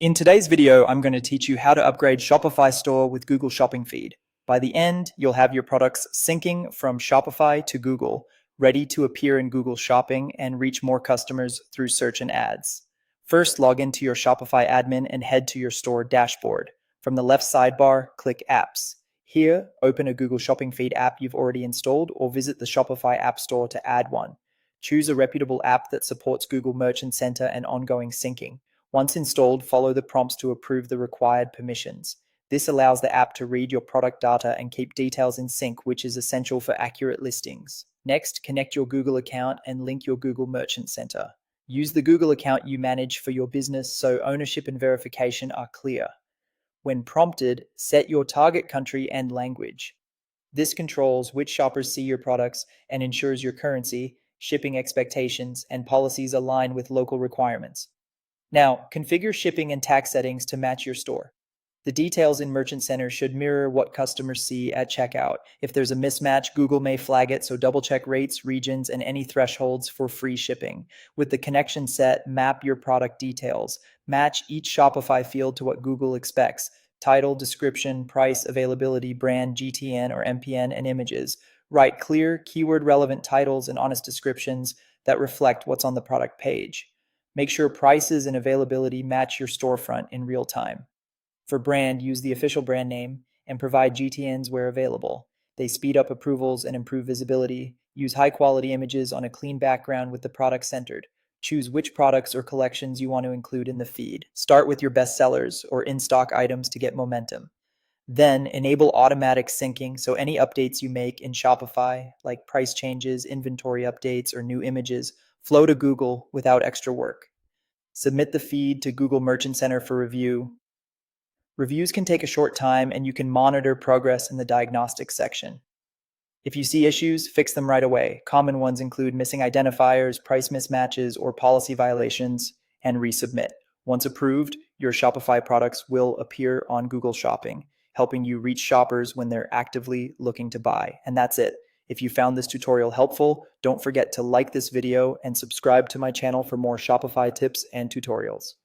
In today's video, I'm going to teach you how to upgrade Shopify store with Google Shopping Feed. By the end, you'll have your products syncing from Shopify to Google, ready to appear in Google Shopping and reach more customers through search and ads. First, log into your Shopify admin and head to your store dashboard. From the left sidebar, click Apps. Here, open a Google Shopping Feed app you've already installed or visit the Shopify App Store to add one. Choose a reputable app that supports Google Merchant Center and ongoing syncing. Once installed, follow the prompts to approve the required permissions. This allows the app to read your product data and keep details in sync, which is essential for accurate listings. Next, connect your Google account and link your Google Merchant Center. Use the Google account you manage for your business so ownership and verification are clear. When prompted, set your target country and language. This controls which shoppers see your products and ensures your currency, shipping expectations, and policies align with local requirements. Now, configure shipping and tax settings to match your store. The details in Merchant Center should mirror what customers see at checkout. If there's a mismatch, Google may flag it, so double check rates, regions, and any thresholds for free shipping. With the connection set, map your product details. Match each Shopify field to what Google expects: title, description, price, availability, brand, GTN or MPN, and images. Write clear, keyword relevant titles and honest descriptions that reflect what's on the product page. Make sure prices and availability match your storefront in real time. For brand, use the official brand name and provide GTNs where available. They speed up approvals and improve visibility. Use high quality images on a clean background with the product centered. Choose which products or collections you want to include in the feed. Start with your best sellers or in stock items to get momentum. Then enable automatic syncing, so any updates you make in Shopify, like price changes, inventory updates, or new images, flow to Google without extra work. Submit the feed to Google Merchant Center for review. Reviews can take a short time, and you can monitor progress in the diagnostics section. If you see issues, fix them right away. Common ones include missing identifiers, price mismatches, or policy violations, and resubmit. Once approved, your Shopify products will appear on Google Shopping, helping you reach shoppers when they're actively looking to buy. And that's it. If you found this tutorial helpful, don't forget to like this video and subscribe to my channel for more Shopify tips and tutorials.